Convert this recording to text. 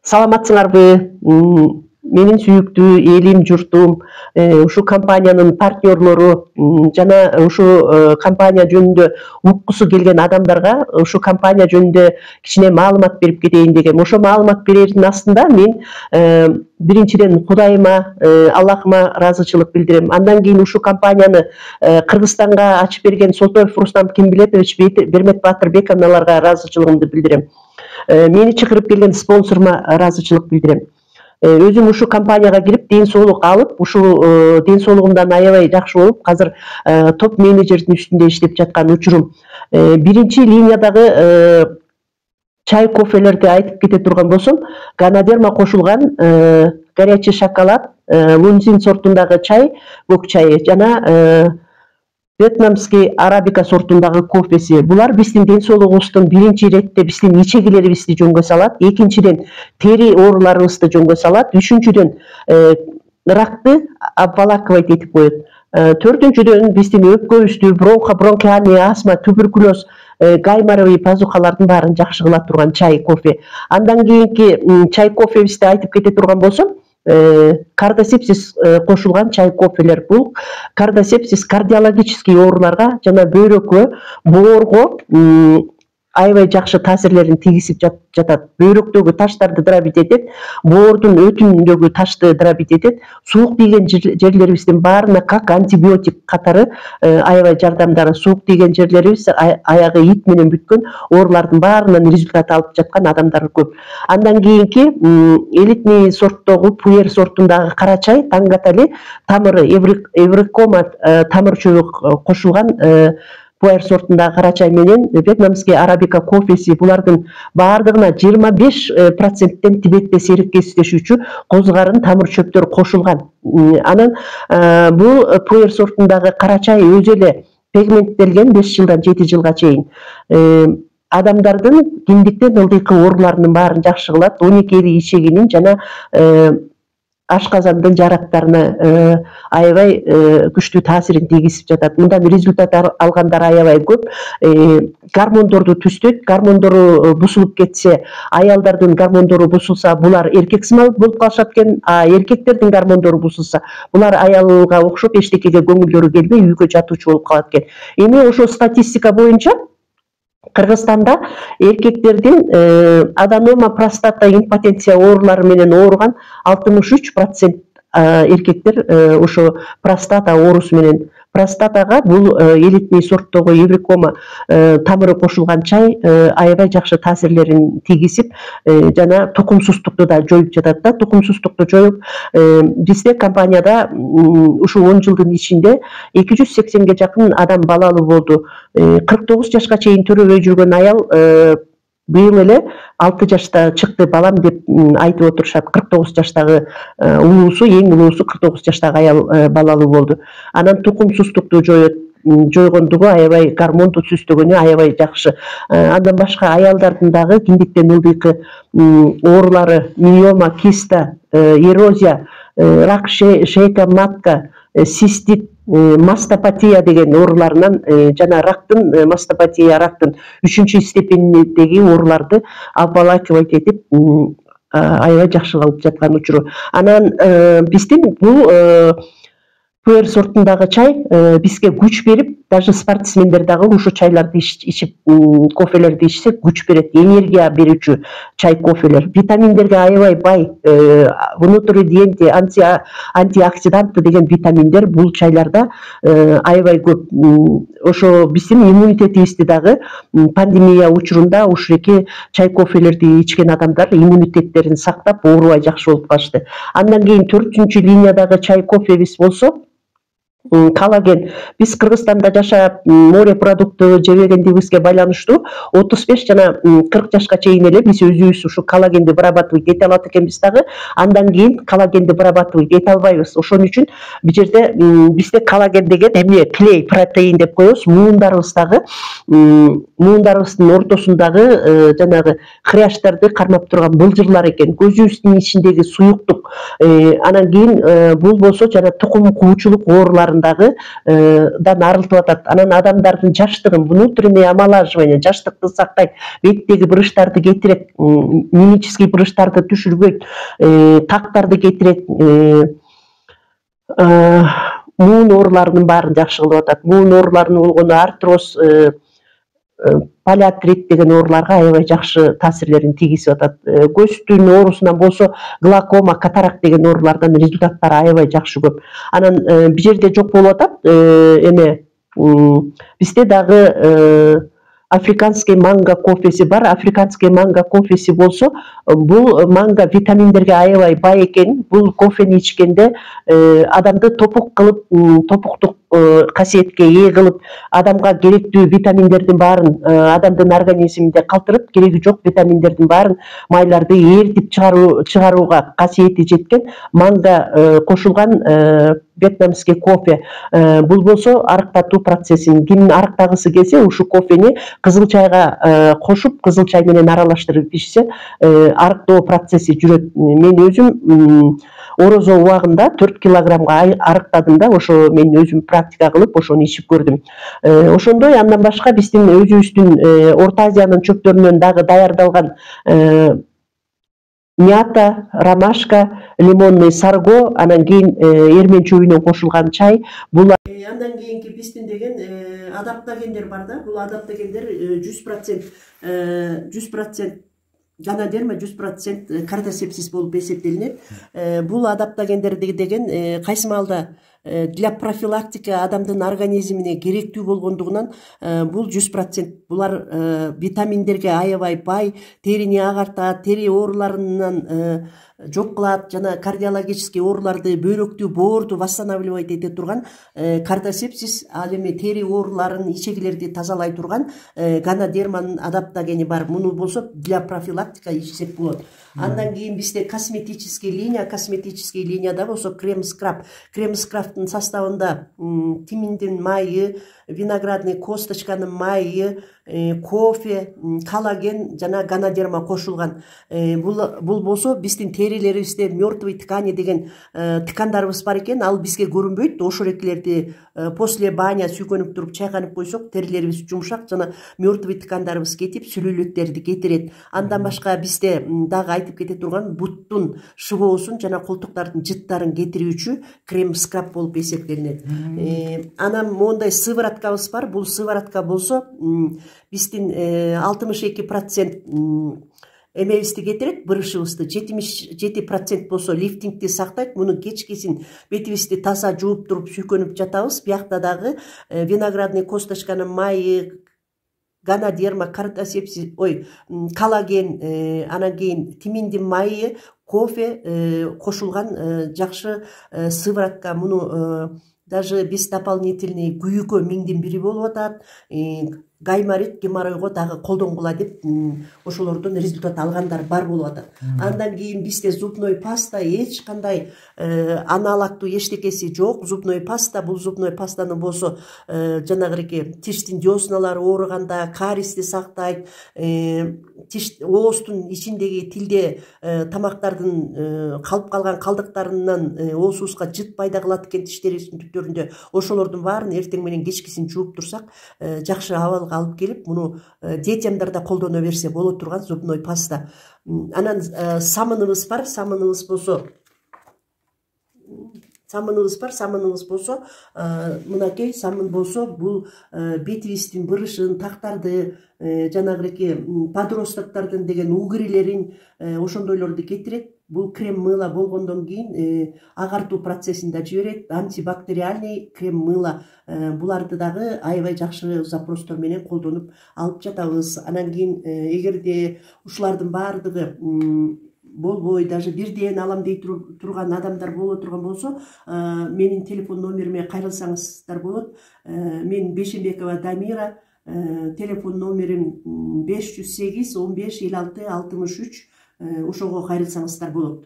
Саламатсыңарбы? Менин сүйүктүү элим, журтум, ушул компаниянын партнерлору жана ушул компания жөнүндө уккусу келген адамдарга ушул компания жөнүндө кичине маалымат берип кетейин дегем. Ошо маалымат берердин астында мен биринчиден Кудайыма, Аллахыма ыраазычылык билдирем. Андан кийин ушул компанияны Кыргызстанга ачып берген Солтоев Рустам Кимбилетович, Бермет Баатырбек аналарга ыраазычылыгымды билдирем. Мени чакырып келген спонсорума ыраазычылык билдирем. Өзүм ушул компанияга кирип, ден соолук алып, ушул ден соолугумдан аябай жакшы болуп, азыр топ менеджердин үстүндө иштеп жаткан учурум. Биринчи линиядагы чай, кофелерди айтып кете турган болсом, Ганадерма кошулган горячий шоколад, Лунзин сортундагы чай, көк чайы жана вьетнамский арабика сортундагы кофеси. Булар биздин ден соолугубуздун биринчи иретте биздин ичегилерибизди жөнгө салат. Экинчиден тери ооруларыбызды жөнгө салат. Үчүнчүдөн ракты обволакивать этип коет. Төртүнчүдөн биздин өпкөбүздү, бронхиальный астма, туберкулез, гайморовый пазухалардын баарын жакшы кыла турган чай, кофе. Андан кийинки чай, кофебизди айтып кете турган болсом, кардосепсис кошулган чай, кофелер. Бул кардосепсис кардиологический ооруларга жана бөйрөккө, боорго аябай жакшы таасирлерин тийгизип жатат. Бөйрөктөгү таштарды дробить этет, боордун өтүндөгү ташты дробить этет. Суук тийген жерлерибиздин баарына как антибиотик катары аябай жардамдары. Суук тийген жерлерибиз аягы ит менен бүткөн оорулардын баарынан результат алып жаткан адамдар көп. Андан кийинки элитный сорттогу пуэр сортундагы кара чай, тангатали тамыры, эврикома тамыр чөбү кошулган пуэр сортундагы кара чай менен вьетнамский арабика кофеси, булардын баардыгына 25%тен Тибетте серикештешүүчү козгарын тамыр чөптөр кошулган. Анан бул пуэр сортундагы кара чай өзү эле пегменттелген 5 жылдан 7 жылга чейин. Адамдардын киндиктен ылдыйкы ооруларынын баарын жакшы кылат. 12 ичегинин жана ашказандын жарактарына аябай күчтүү таасирин тийгизип жатат. Мындан результат алгандар аябай көп. Гормондорду түзөт, гормондору бузулуп кетсе, аялдардын гормондору бузулса, булар эркексимал болуп калышат экен, эркектердин гормондору бузулса, булар аялга окшоп эчтекеге көңүлдөрү келбей үйгө жатуучу болуп калат экен. Эми ошо статистика боюнча Кыргызстанда эркектердин аденома, простата, импотенция оорулары менен ооруган 63% эркектер ошо простата оорусу менен. Простатага бул элитный сорттогу эврикома тамыры кошулган чай аябай жакшы таасирлерин тийгизип жана тукумсуздукту да жоюп жатат да. Тукумсуздукту жоюп, бизде компанияда ушул 10 жылдын ичинде 280ге жакын адам балалуу болду. 49 жашка чейин төрөбөй жүргөн аял быйыл эле 6 жашта чыкты балам деп айтып отурушат. 49 жаштагы улуусу, эң улуусу 49 жаштагы аял балалуу болду. Анан тукумсуздукту жойгондугу, аябай гормонду түзтөгөнү аябай жакшы. Андан башка аялдардын дагы киндиктен ылдыйкы оорулары, миома, киста, эрозия, рак шейка матка, цистит, мастопатия деген ооруларынан жана рактын, мастопатия рактын 3-чү степендеги ооруларды обволакивать этип аябай жакшы кылып жаткан учуру. Анан биздин бул пуэр сортундагы чай бизге күч берип, даже спортсмендер дагы ушу чайларды ичип, кофелерди ичсе күч берет, энергия берүүчү чай, кофелер. Витаминдерге аябай бай, внутридиенти, антиоксиданты деген витаминдер бул чайларда аябай көп. Ошо биздин иммунитетибизди дагы пандемия учурунда ушуреки чай, кофелерди ичкен адамдар иммунитеттерин сактап, оорубай жакшы болуп калышты. Андан кийин 4-чү линиядагы чай, кофебиз болсо, коллаген. Биз Кыргызстанда жашап, море продукты жебегендигибизге байланыштуу 35 жана 40 жашка чейин эле биз өзүбүз ушу коллагенди вырабатывать эте алат экенбиз дагы. Андан кийин коллагенди вырабатывать эте албайбыз. Ошон үчүн бул жерде бизде коллаген деген эмне, клей, протеин деп коебуз. Муундарыбыздын ортосундагы жанагы хрящтарды кармап турган былжырлар экен. Көзүбүздүн ичиндеги суюктук. Анан кийин бул болсо жана тукум куучулук ооруларын ооруларындагы дан арылтып атат. Анан адамдардын жаштыгын, внутренний омолаживание, жаштыкты сактайт, беттеги брыштарды кетирет, мимический брыштарды түшүрбөйт, тактарды кетирет, муун ооруларынын баарын жакшы кылып атат. Муун ооруларынын болгону артроз, полиартрит деген ооруларга аябай жакшы таасирлерин тийгизип атат. Көздүн оорусунан болсо глакома, катаракт деген оорулардан результаттары аябай жакшы көп. Анан бир жерде жок болуп атат, эме бизде дагы африканский манго кофеси бар. Африканский манго кофеси болсо, бул манго витаминдерге аябай бай экен. Бул кофени ичкенде адамды топук кылып, топуктук касиетке ээ кылып, адамга керектүү витаминдердин баарын адамдын организминде калтырып, кереги жок витаминдердин баарын, майларды эритип чыгарууга касиети жеткен манго кошулган вьетнамский кофе. Бул болсо арыктатуу процессин, ким арыктагысы келсе, ушу кофени кызыл чайга кошуп, кызыл чай менен аралаштырып ичсе, арыктоо процесси жүрөт. Мен өзүм орозо убагында 4 килограммга арыктадым да, ошо мен өзүм практика кылып, ошону ичип көрдүм. Ошондой, андан башка биздин өзүбүздүн Орто Азиянын чөптөрүнөн дагы даярдалган мята, ромашка, лимонный сарго, анан кийин эрмен чөбүнөн кошулган чай. Бул андан кийинки биздин деген адаптогендер бар да. Бул адаптогендер 100% ганадерма, 100% кардиосепсис болуп эсептелинет. Бул адаптогендерди деген кайсы маалда для профилактика адамдын организмине керектүү болгондугунан бул 100%. Булар витаминдерге аябай бай, терини агартат, тери ооруларынан жок кылат, жана кардиологический ооруларды, бөйрөктү, боорду восстанавливать эте турган кардиосепсис, ал эми тери ооруларын, ичегилерди тазалай турган ганадерманын адаптогени бар. Муну болсо для профилактика ичсек болот. Андан кийин бизде косметический линияда болсо крем-скраб. Крем-скрабтын составында тиминдин майы, виноградный косточканын майы, кофе, коллаген жана ганадерма кошулган. Бул болсо биздин терилерибизде мертвый ткани деген ткандарыбыз бар экен, ал бизге көрүнбөйт. Ошол экилерди после баня сүйкөнүп туруп чайканып койсок, терилерибиз жумшак жана мертвый ткандарыбыз кетип, сүлөөлөттерди кетирет. Андан башка бизде дагы айтып кете турган буттун шыбоосун жана колтуктардын жыттарын кетирүүчү крем-скраб болуп эсептелинет. Анан моундай сывороткабыз бар. Бул сыворотка болсо биздин 62% эмебизди кетирет, брышыбызды, 77% болсо лифтингди сактайт. Муну кечкисин бетибизди таза жууп туруп сүйкөнүп жатабыз. Биякта дагы виноградный косточканын майы, ганадерма, кардиосепсис, коллаген, анан кийин тиминдин майы, кофе кошулган жакшы сыворотка. Муну даже биз дополнительный күйүүгө миңдин бири болуп атат. Гайморит, геморройго дагы колдонгула деп ошолордон результат алгандар бар болуп атат. Андан кийин бизде зубной паста, эч кандай аналогдуу эчтекеси жок. Зубной паста, бул зубной пастаны болсо жанагы тиштин десналары ооруганда кариести сактайт, тиш ооздун ичиндеги тилде тамактардын калып калган калдыктарынан оозубузга жыт пайда кылат экен тиштерибиздин түптөрүндө. Ошолордун баарын эртең менен кечкисин жууп турсак, жакшы абалга алып келип, муну детямдар да колдоно берсе боло турган зубной паста. Анан самыныбыз бар. Самыныбыз болсо мынакей самын болсо бул бетибиздин брышын, тактарды, жанагы подростоктардын деген угрилерин, ошондойлорду кетирет. Бул крем мыло болгондон кийин агартуу процессин да жиберет. Антибактериальный крем мыло, буларды дагы аябай жакшы запростор менен колдонуп алып жатабыз. Анан кийин эгерде ушулардын баардыгы болбой, даже бирден алам дей турган адамдар боло турган болсо, менин телефон номериме кайрылсаңыздар болот. Мен Бейшембекова Дамира, телефон номерим 508 15 56 63, ошого кайрылсаңыздар болот.